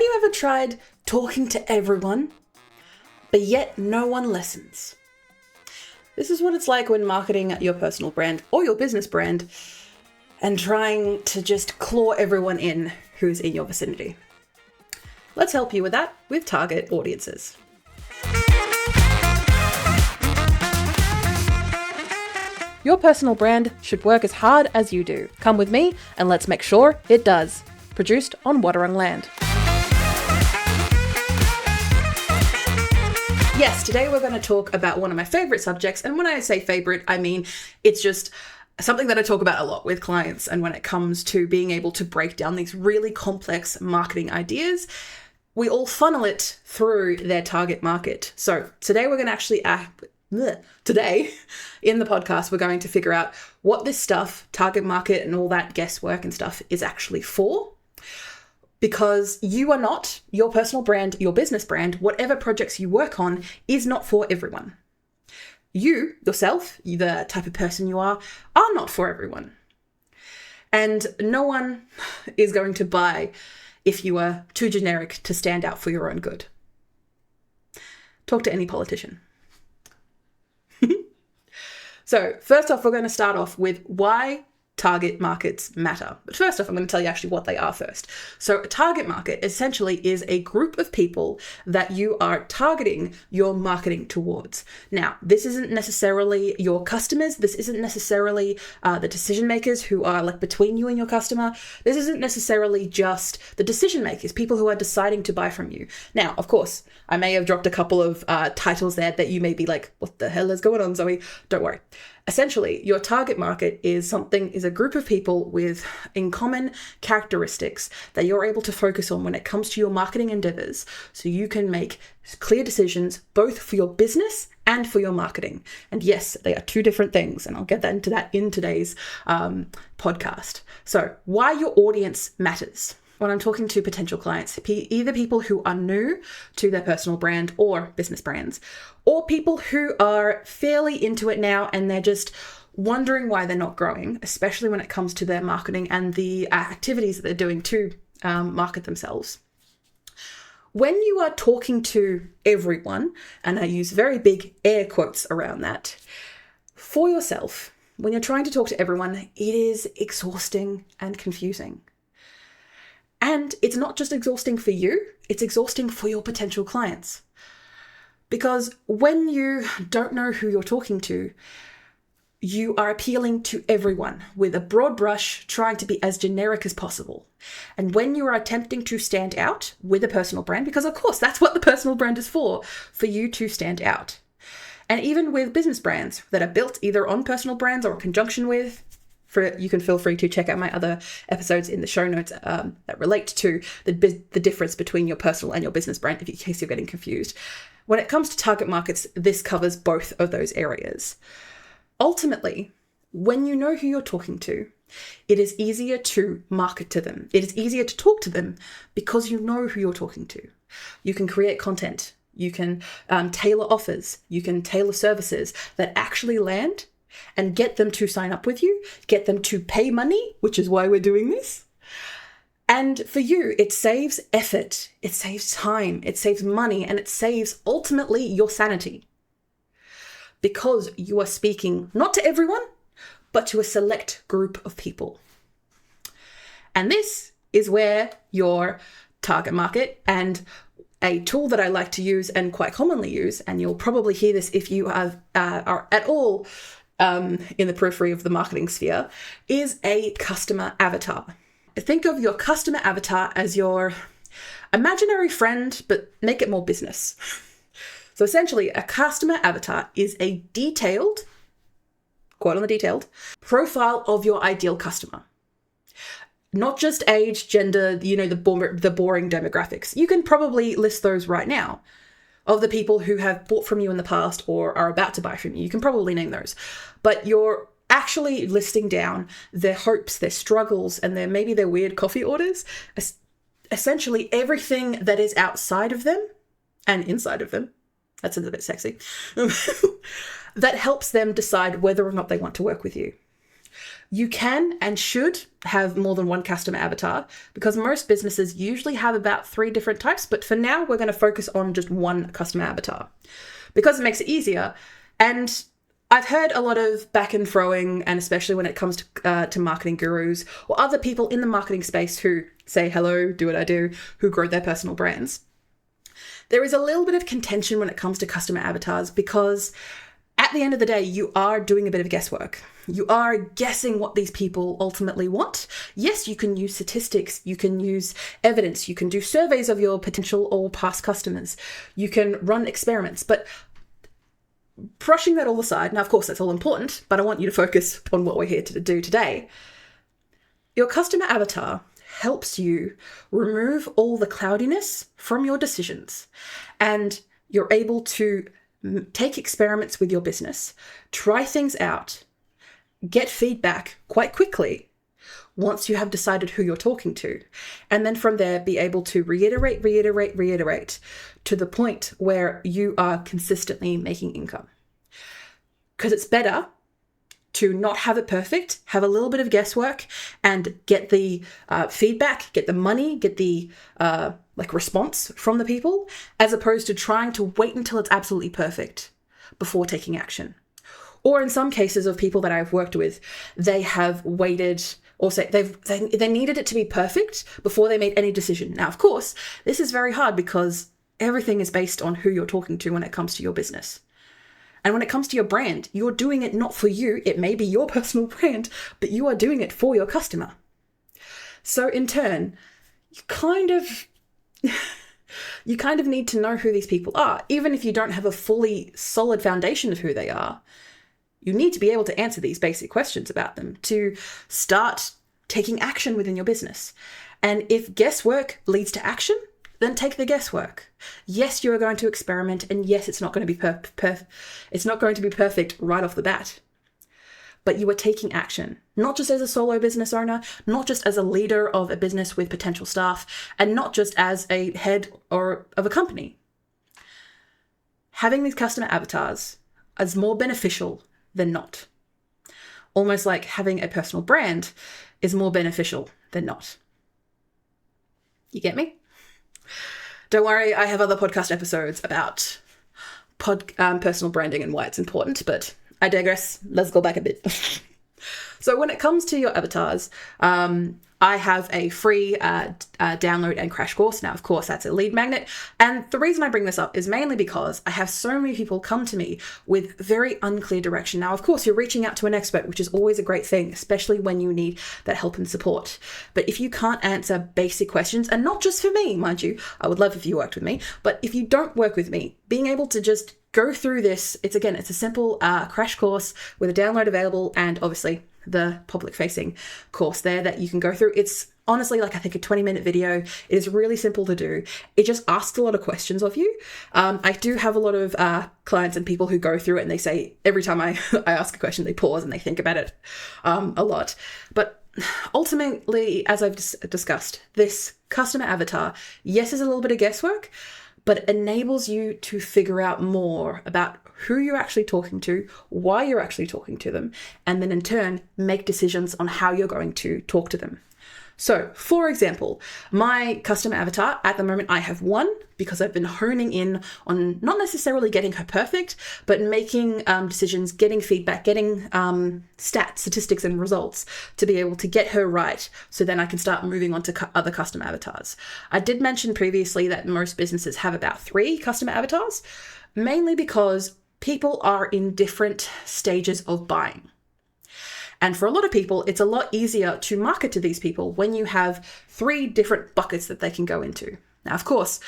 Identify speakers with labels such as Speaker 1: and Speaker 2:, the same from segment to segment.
Speaker 1: you ever tried talking to everyone, but yet no one listens? This is what it's like when marketing your personal brand or your business brand and trying to just claw everyone in who's in your vicinity. Let's help you with that with target audiences. Your personal brand should work as hard as you do. Come with me and let's make sure it does. Produced on Wadawurrung land. Yes, today we're going to talk about one of my favorite subjects. And when I say favorite, I mean it's just something that I talk about a lot with clients. And when it comes to being able to break down these really complex marketing ideas, we all funnel it through their target market. So today we're going to actually Today, in the podcast, we're going to figure out what this stuff, target market and all that guesswork and stuff is actually for. Because you are not, your personal brand, your business brand, whatever projects you work on is not for everyone. You, yourself, the type of person you are not for everyone. And no one is going to buy if you are too generic to stand out for your own good. Talk to any politician. So first off, we're going to start off with why target markets matter. But first off, I'm going to tell you actually what they are first. So a target market essentially is a group of people that you are targeting your marketing towards. Now, this isn't necessarily your customers. This isn't necessarily the decision makers who are like between you and your customer. This isn't necessarily just the decision makers, people who are deciding to buy from you. Now, of course, I may have dropped a couple of titles there that you may be like, what the hell is going on, Zoe? Don't worry. Essentially, your target market is a group of people with in common characteristics that you're able to focus on when it comes to your marketing endeavors, so you can make clear decisions both for your business and for your marketing. And yes, they are two different things, and I'll get into that in today's podcast. So why your audience matters. When I'm talking to potential clients, either people who are new to their personal brand or business brands, or people who are fairly into it now and they're just wondering why they're not growing, especially when it comes to their marketing and the activities that they're doing to market themselves. When you are talking to everyone, and I use very big air quotes around that, for yourself, when you're trying to talk to everyone, it is exhausting and confusing. And it's not just exhausting for you, it's exhausting for your potential clients. Because when you don't know who you're talking to, you are appealing to everyone with a broad brush, trying to be as generic as possible. And when you are attempting to stand out with a personal brand, because of course that's what the personal brand is for you to stand out. And even with business brands that are built either on personal brands or in conjunction with, you can feel free to check out my other episodes in the show notes that relate to the difference between your personal and your business brand, in case you're getting confused. When it comes to target markets, this covers both of those areas. Ultimately, when you know who you're talking to, it is easier to market to them. It is easier to talk to them because you know who you're talking to. You can create content. You can tailor offers. You can tailor services that actually land and get them to sign up with you, get them to pay money, which is why we're doing this. And for you, it saves effort, it saves time, it saves money, and it saves ultimately your sanity. Because you are speaking not to everyone, but to a select group of people. And this is where your target market and a tool that I like to use and quite commonly use, and you'll probably hear this if you are at all in the periphery of the marketing sphere, is a customer avatar. Think of your customer avatar as your imaginary friend, but make it more business. So essentially, a customer avatar is a detailed, quote on the detailed, profile of your ideal customer. Not just age, gender, the boring demographics. You can probably list those right now. Of the people who have bought from you in the past or are about to buy from you. You can probably name those. But you're actually listing down their hopes, their struggles, and maybe their weird coffee orders. Essentially everything that is outside of them and inside of them. That sounds a bit sexy. That helps them decide whether or not they want to work with you. You can and should have more than one customer avatar because most businesses usually have about 3 different types, but for now we're going to focus on just one customer avatar because it makes it easier. And I've heard a lot of back and throwing, and especially when it comes to marketing gurus or other people in the marketing space who say, hello, do what I do, who grow their personal brands. There is a little bit of contention when it comes to customer avatars because at the end of the day, you are doing a bit of guesswork. You are guessing what these people ultimately want. Yes, you can use statistics, you can use evidence, you can do surveys of your potential or past customers, you can run experiments, but brushing that all aside, now of course that's all important, but I want you to focus on what we're here to do today. Your customer avatar helps you remove all the cloudiness from your decisions, and you're able to take experiments with your business, try things out, get feedback quite quickly once you have decided who you're talking to, and then from there be able to reiterate to the point where you are consistently making income. Because it's better to not have it perfect, have a little bit of guesswork, and get the feedback, get the money, get the response from the people, as opposed to trying to wait until it's absolutely perfect before taking action. Or in some cases of people that I've worked with, they have waited, or say they needed it to be perfect before they made any decision. Now, of course, this is very hard because everything is based on who you're talking to when it comes to your business. And when it comes to your brand, you're doing it not for you. It may be your personal brand, but you are doing it for your customer. So in turn, you kind of need to know who these people are. Even if you don't have a fully solid foundation of who they are, you need to be able to answer these basic questions about them to start taking action within your business. And if guesswork leads to action, then take the guesswork. Yes, you are going to experiment, and yes, it's not going to be perfect right off the bat. But you are taking action, not just as a solo business owner, not just as a leader of a business with potential staff, and not just as a head of a company. Having these customer avatars is more beneficial than not. Almost like having a personal brand is more beneficial than not. You get me? Don't worry, I have other podcast episodes about personal branding and why it's important, but I digress. Let's go back a bit. So when it comes to your avatars, I have a free download and crash course. Now, of course, that's a lead magnet. And the reason I bring this up is mainly because I have so many people come to me with very unclear direction. Now, of course, you're reaching out to an expert, which is always a great thing, especially when you need that help and support. But if you can't answer basic questions, and not just for me, mind you, I would love if you worked with me, but if you don't work with me, being able to just go through this, it's a simple crash course with a download available, and obviously the public facing course there that you can go through. It's honestly I think a 20-minute video. It is really simple to do. It just asks a lot of questions of you. I do have a lot of clients and people who go through it, and they say every time I ask a question, they pause and they think about it a lot. But ultimately, as I've discussed, this customer avatar, yes, is a little bit of guesswork, but it enables you to figure out more about who you're actually talking to, why you're actually talking to them, and then in turn, make decisions on how you're going to talk to them. So, for example, my customer avatar, at the moment I have one, because I've been honing in on not necessarily getting her perfect, but making decisions, getting feedback, getting statistics and results to be able to get her right, so then I can start moving on to other customer avatars. I did mention previously that most businesses have about 3 customer avatars, mainly because people are in different stages of buying. And for a lot of people, it's a lot easier to market to these people when you have 3 different buckets that they can go into. Now, of course,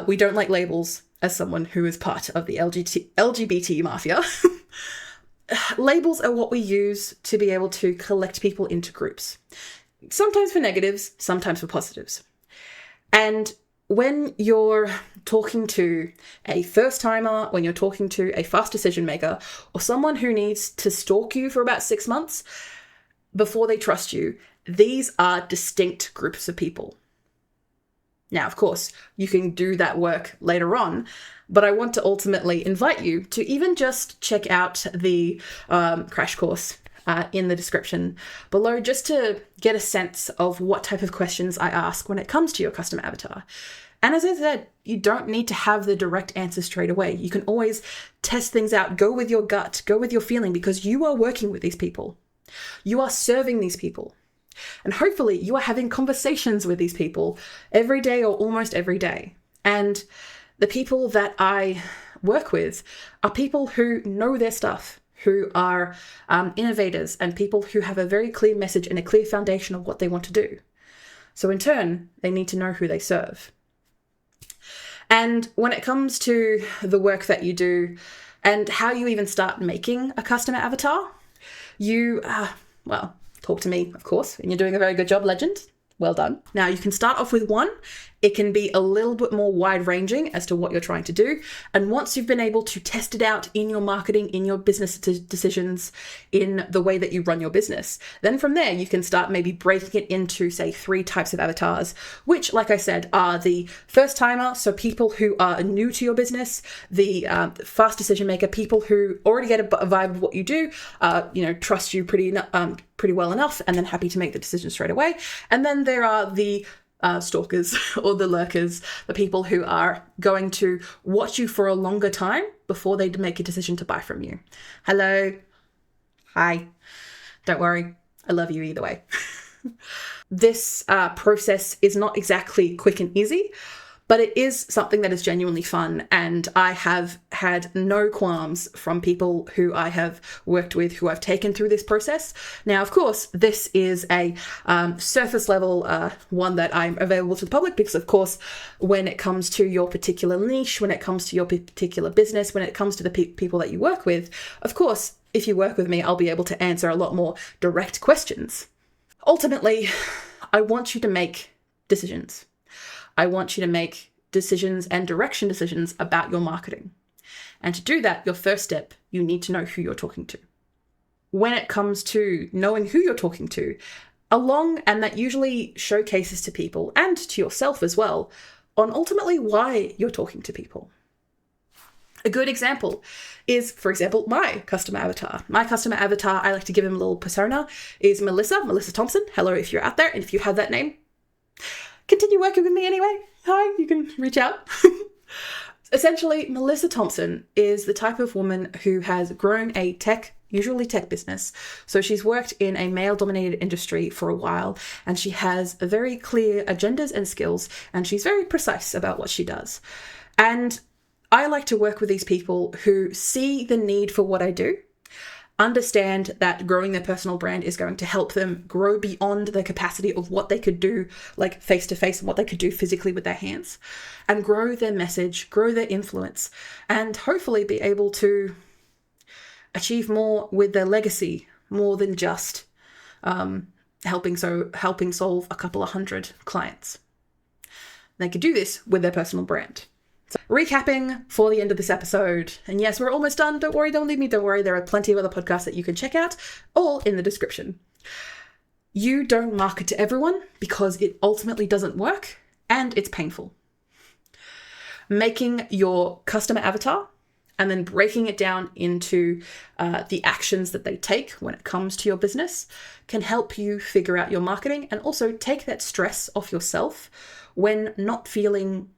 Speaker 1: we don't like labels as someone who is part of the LGBT mafia. Labels are what we use to be able to collect people into groups. Sometimes for negatives, sometimes for positives. And when you're talking to a first timer, when you're talking to a fast decision maker, or someone who needs to stalk you for about 6 months before they trust you, these are distinct groups of people. Now, of course, you can do that work later on, but I want to ultimately invite you to even just check out the crash course in the description below, just to get a sense of what type of questions I ask when it comes to your customer avatar. And as I said, you don't need to have the direct answer straight away. You can always test things out, go with your gut, go with your feeling, because you are working with these people. You are serving these people. And hopefully you are having conversations with these people every day or almost every day. And the people that I work with are people who know their stuff, who are innovators, and people who have a very clear message and a clear foundation of what they want to do. So in turn, they need to know who they serve. And when it comes to the work that you do and how you even start making a customer avatar, you, talk to me, of course, and you're doing a very good job, legend. Well done. Now, you can start off with one. It can be a little bit more wide-ranging as to what you're trying to do. And once you've been able to test it out in your marketing, in your business decisions, in the way that you run your business, then from there, you can start maybe breaking it into, say, 3 types of avatars, which, like I said, are the first timer, so people who are new to your business, the fast decision maker, people who already get a vibe of what you do, trust you pretty well enough, and then happy to make the decision straight away. And then there are the stalkers or the lurkers, the people who are going to watch you for a longer time before they make a decision to buy from you. Hello. Hi. Don't worry. I love you either way. This process is not exactly quick and easy, but it is something that is genuinely fun, and I have had no qualms from people who I have worked with who I've taken through this process. Now, of course, this is a surface level one that I'm available to the public because, of course, when it comes to your particular niche, when it comes to your particular business, when it comes to the people that you work with, of course, if you work with me, I'll be able to answer a lot more direct questions. Ultimately, I want you to make decisions. I want you to make decisions and direction decisions about your marketing. And to do that, your first step, you need to know who you're talking to. When it comes to knowing who you're talking to, and that usually showcases to people and to yourself as well, on ultimately why you're talking to people. A good example is, for example, my customer avatar. My customer avatar, I like to give him a little persona, is Melissa Thompson. Hello if you're out there, and if you have that name, continue working with me anyway. Hi, you can reach out. Essentially, Melissa Thompson is the type of woman who has grown a usually tech business. So she's worked in a male-dominated industry for a while, and she has a very clear agendas and skills, and she's very precise about what she does. And I like to work with these people who see the need for what I do, understand that growing their personal brand is going to help them grow beyond the capacity of what they could do, like face-to-face, and what they could do physically with their hands, and grow their message, grow their influence, and hopefully be able to achieve more with their legacy, more than just helping solve a couple of 100 clients. They could do this with their personal brand. So, recapping for the end of this episode, and yes, we're almost done. Don't worry, don't leave me, don't worry. There are plenty of other podcasts that you can check out, all in the description. You don't market to everyone because it ultimately doesn't work and it's painful. Making your customer avatar and then breaking it down into the actions that they take when it comes to your business can help you figure out your marketing and also take that stress off yourself when not feeling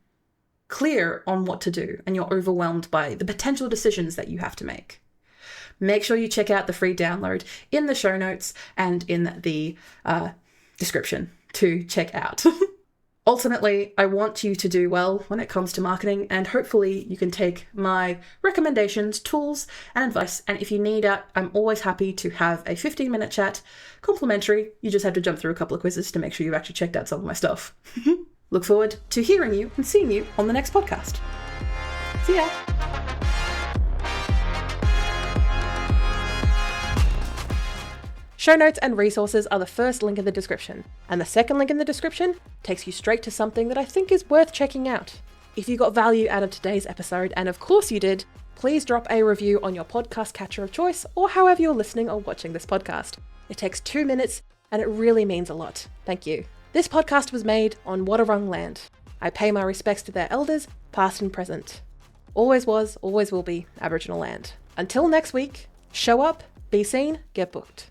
Speaker 1: clear on what to do and you're overwhelmed by the potential decisions that you have to make. Make sure you check out the free download in the show notes and in the description to check out. Ultimately, I want you to do well when it comes to marketing, and hopefully you can take my recommendations, tools, and advice. And if you need it, I'm always happy to have a 15-minute chat, complimentary. You just have to jump through a couple of quizzes to make sure you've actually checked out some of my stuff. Look forward to hearing you and seeing you on the next podcast. See ya. Show notes and resources are the first link in the description, and the second link in the description takes you straight to something that I think is worth checking out. If you got value out of today's episode, and of course you did, please drop a review on your podcast catcher of choice or however you're listening or watching this podcast. It takes 2 minutes and it really means a lot. Thank you. This podcast was made on Wadawurrung land. I pay my respects to their elders, past and present. Always was, always will be Aboriginal land. Until next week, show up, be seen, get booked.